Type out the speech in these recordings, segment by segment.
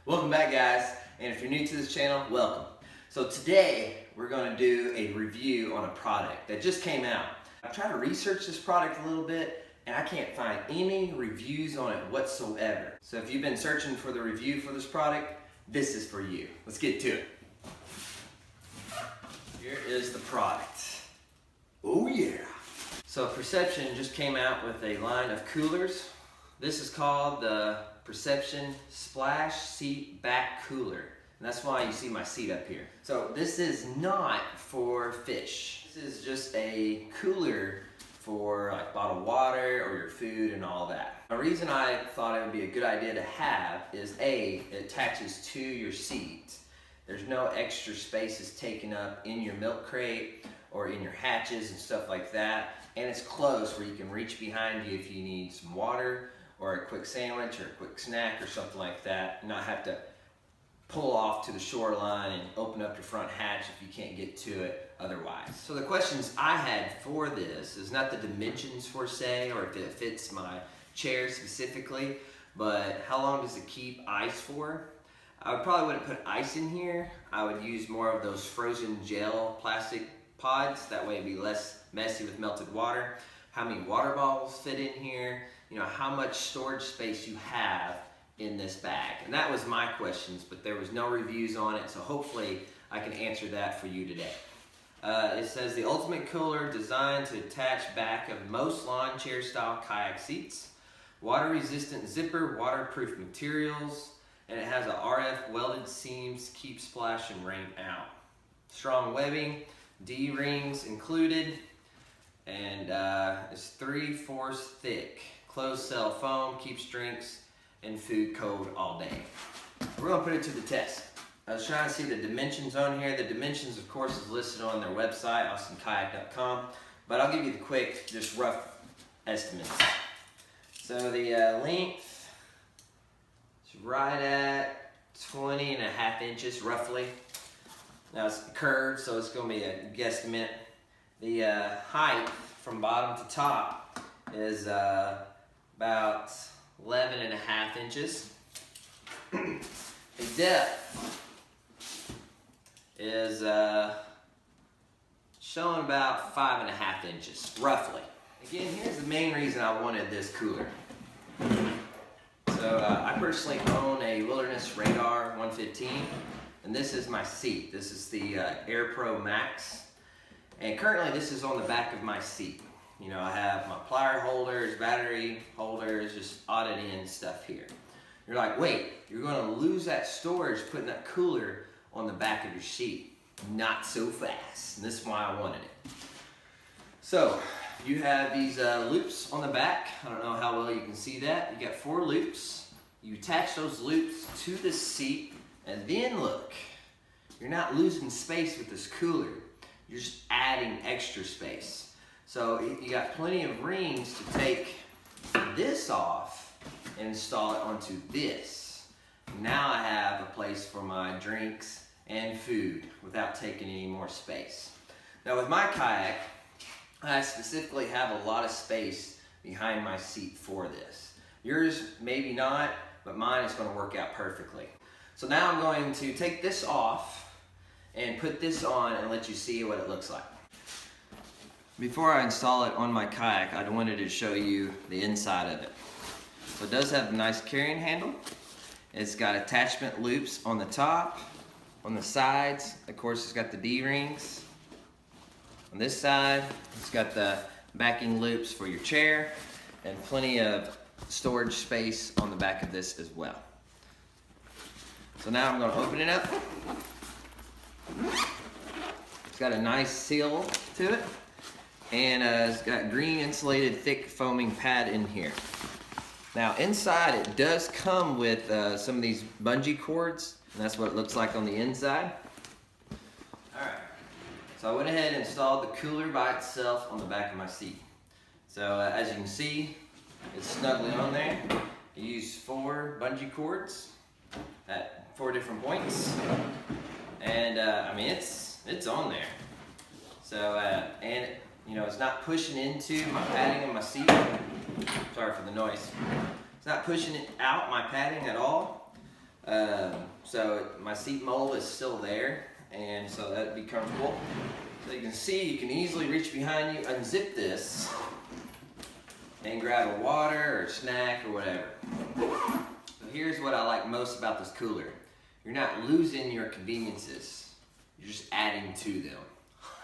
Welcome back, guys, and if you're new to this channel, welcome. So today we're going to do a review on a product that just came out. I tried to research this product a little bit and I can't find any reviews on it whatsoever. So if you've been searching for the review for this product, this is for you. Let's get to it. Here is the product. Oh yeah! So Perception just came out with a line of coolers. This is called the Perception Splash Seat Back Cooler. And that's why you see my seat up here. So this is not for fish. This is just a cooler for like bottled water or your food and all that. The reason I thought it would be a good idea to have is A, it attaches to your seat. There's no extra spaces taken up in your milk crate or in your hatches and stuff like that. And it's close where you can reach behind you if you need some water or a quick sandwich or a quick snack or something like that, and not have to pull off to the shoreline and open up your front hatch if you can't get to it otherwise. So the questions I had for this is not the dimensions for say, or if it fits my chair specifically, but how long does it keep ice for? I probably wouldn't put ice in here. I would use more of those frozen gel plastic pods. That way it'd be less messy with melted water. How many water bottles fit in here? You know, how much storage space you have in this bag. And that was my questions, but there was no reviews on it, so hopefully I can answer that for you today. It says the ultimate cooler designed to attach back of most lawn chair style kayak seats. Water resistant zipper, waterproof materials, and it has a RF welded seams, keep splash and rain out. Strong webbing, D-rings included, and it's 3/4 thick. Closed cell foam, keeps drinks and food cold all day. We're gonna put it to the test. I was trying to see the dimensions on here. The dimensions, of course, is listed on their website, awesomekayak.com, but I'll give you the quick, just rough estimates. So the length is right at 20.5 inches, roughly. Now it's curved, so it's gonna be a guesstimate. The height from bottom to top is about 11.5 inches. The depth is showing about 5.5 inches, roughly. Again, here's the main reason I wanted this cooler. So I personally own a Wilderness Radar 115, and this is my seat. This is the Air Pro Max, and currently this is on the back of my seat. You know, I have my plier holders, battery holders, just odded in stuff here. You're like, wait, you're gonna lose that storage putting that cooler on the back of your seat. Not so fast, and this is why I wanted it. So, you have these loops on the back. I don't know how well you can see that. You got 4 loops. You attach those loops to the seat, and then look, you're not losing space with this cooler. You're just adding extra space. So you got plenty of rings to take this off and install it onto this. Now I have a place for my drinks and food without taking any more space. Now with my kayak, I specifically have a lot of space behind my seat for this. Yours maybe not, but mine is going to work out perfectly. So now I'm going to take this off and put this on and let you see what it looks like. Before I install it on my kayak, I wanted to show you the inside of it. So it does have a nice carrying handle. It's got attachment loops on the top, on the sides. Of course, it's got the D-rings. On this side, it's got the backing loops for your chair, and plenty of storage space on the back of this as well. So now I'm going to open it up. It's got a nice seal to it. And it's got green insulated thick foaming pad in here. Now inside it does come with some of these bungee cords, and that's what it looks like on the inside. Alright, so I went ahead and installed the cooler by itself on the back of my seat. So as you can see, it's snugly on there. You use 4 bungee cords at 4 different points. And I mean, it's on there. So, and you know, it's not pushing into my padding on my seat. Sorry for the noise. It's not pushing it out my padding at all. So my seat mold is still there, and so that'd be comfortable. So you can see, you can easily reach behind you, unzip this, and grab a water or a snack or whatever. So here's what I like most about this cooler. You're not losing your conveniences. You're just adding to them.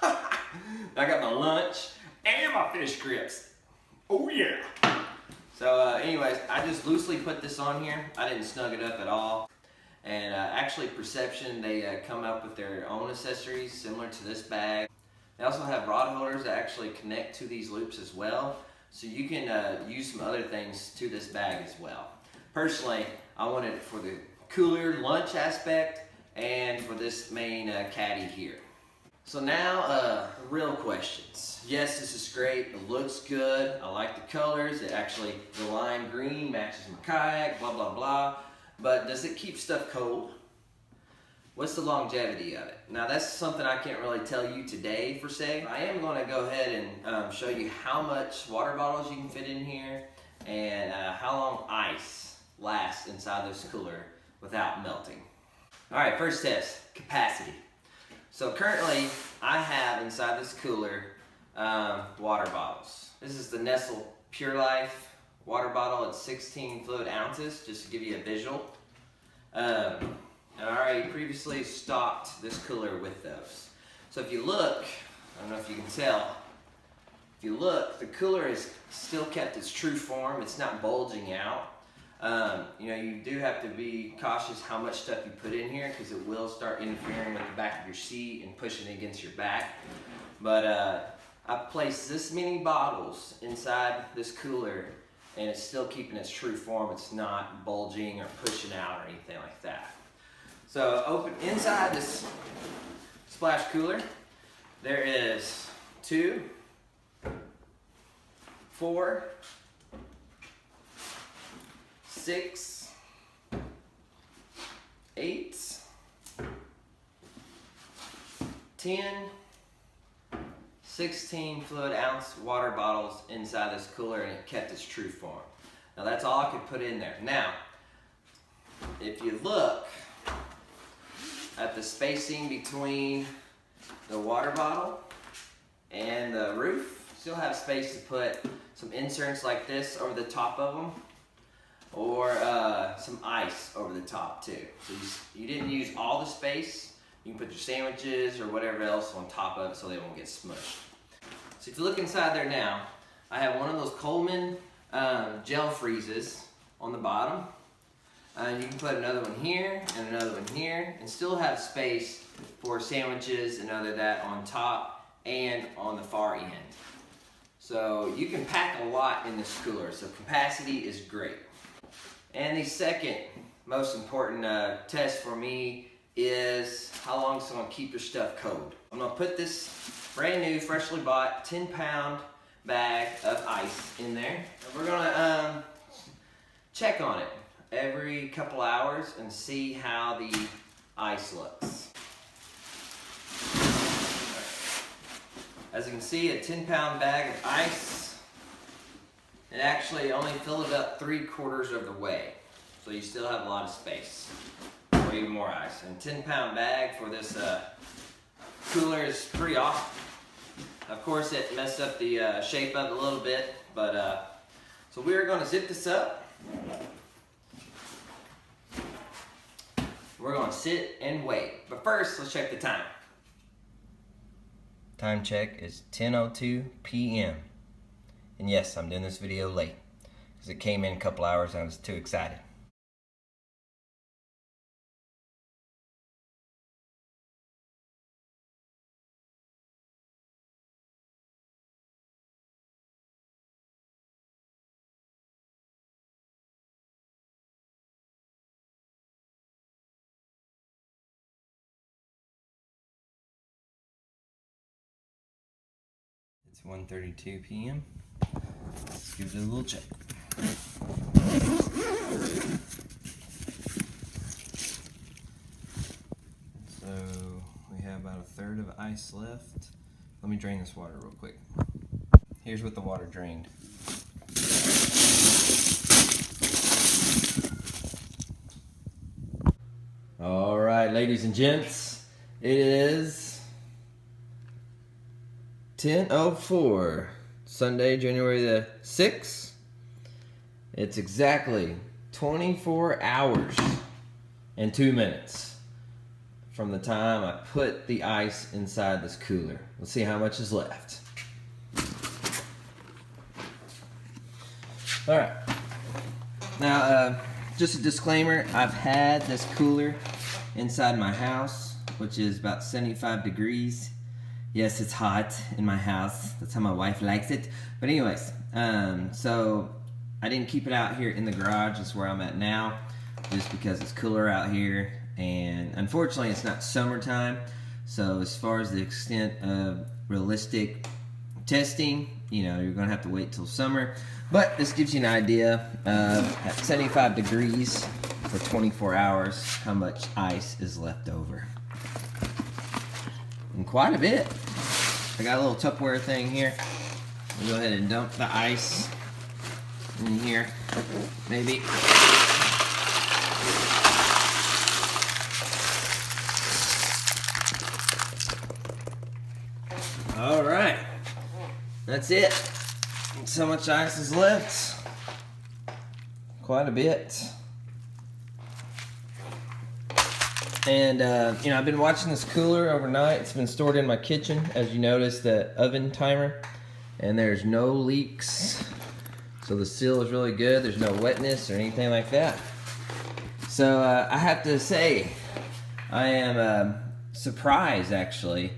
I got my lunch and my fish grips. Oh yeah. So anyways, I just loosely put this on here. I didn't snug it up at all. And actually Perception, they come up with their own accessories similar to this bag. They also have rod holders that actually connect to these loops as well. So you can use some other things to this bag as well. Personally, I wanted it for the cooler lunch aspect and for this main caddy here. So now, real questions. Yes, this is great. It looks good. I like the colors. It actually, the lime green matches my kayak, blah, blah, blah. But does it keep stuff cold? What's the longevity of it? Now that's something I can't really tell you today per se. I am going to go ahead and show you how much water bottles you can fit in here and how long ice lasts inside this cooler without melting. All right, first test, capacity. So currently I have inside this cooler water bottles. This is the Nestle Pure Life water bottle. It's 16 fluid ounces, just to give you a visual. And I already previously stocked this cooler with those. So if you look, I don't know if you can tell, if you look, the cooler is still kept its true form. It's not bulging out. You know, you do have to be cautious how much stuff you put in here because it will start interfering with the back of your seat and pushing it against your back. But I've placed this many bottles inside this cooler and it's still keeping its true form. It's not bulging or pushing out or anything like that. So open inside this splash cooler, there is 2, 4, 6, 8, 10, 16 fluid ounce water bottles inside this cooler, and it kept its true form. Now that's all I could put in there. Now, if you look at the spacing between the water bottle and the roof, still have space to put some inserts like this over the top of them, or some ice over the top too. So you didn't use all the space. You can put your sandwiches or whatever else on top of it so they won't get smushed. So if you look inside there now, I have one of those Coleman gel freezes on the bottom. You can put another one here and another one here and still have space for sandwiches and other that on top and on the far end. So you can pack a lot in this cooler, so capacity is great. And the second most important test for me is how long it's going to keep your stuff cold. I'm going to put this brand new, freshly bought 10-pound bag of ice in there. And we're going to check on it every couple hours and see how the ice looks. As you can see, a 10-pound bag of ice, it actually only filled it up 3/4 of the way. So you still have a lot of space for even more ice. And 10-pound bag for this cooler is pretty awesome. Of course, it messed up the shape of it a little bit, but so we're going to zip this up. We're going to sit and wait. But first, let's check the time. Time check is 10:02 p.m. And yes, I'm doing this video late because it came in a couple hours and I was too excited. It's 1:32 p.m. Let's give it a little check. So we have about 1/3 of ice left. Let me drain this water real quick. Here's what the water drained. right, ladies and gents, it is 10:04, Sunday, January the 6th. It's exactly 24 hours and 2 minutes from the time I put the ice inside this cooler. Let's see how much is left. All right. Now, just a disclaimer, I've had this cooler inside my house, which is about 75 degrees. Yes, it's hot in my house. That's how my wife likes it. But anyways, so I didn't keep it out here in the garage. That's where I'm at now, just because it's cooler out here. And unfortunately, it's not summertime. So as far as the extent of realistic testing, you know, you're gonna have to wait till summer. But this gives you an idea of at 75 degrees for 24 hours, how much ice is left over. And quite a bit. I got a little Tupperware thing here. I'll go ahead and dump the ice in here, maybe. All right, that's it. So much ice is left. Quite a bit. And you know, I've been watching this cooler overnight. It's been stored in my kitchen, as you notice, the oven timer, and there's no leaks. So the seal is really good. There's no wetness or anything like that. So I have to say, I am surprised actually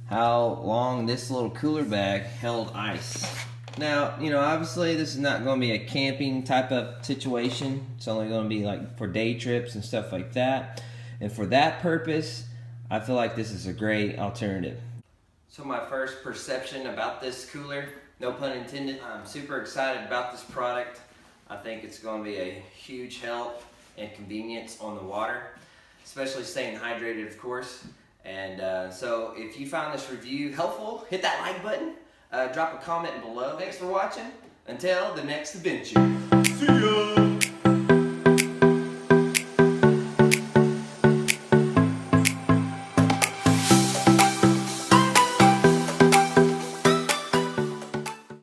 how long this little cooler bag held ice. Now, you know, obviously this is not going to be a camping type of situation. It's only going to be like for day trips and stuff like that. And for that purpose, I feel like this is a great alternative. So my first perception about this cooler, no pun intended, I'm super excited about this product. I think it's going to be a huge help and convenience on the water, especially staying hydrated, of course. And so if you found this review helpful, hit that like button, drop a comment below. Thanks for watching. Until the next adventure.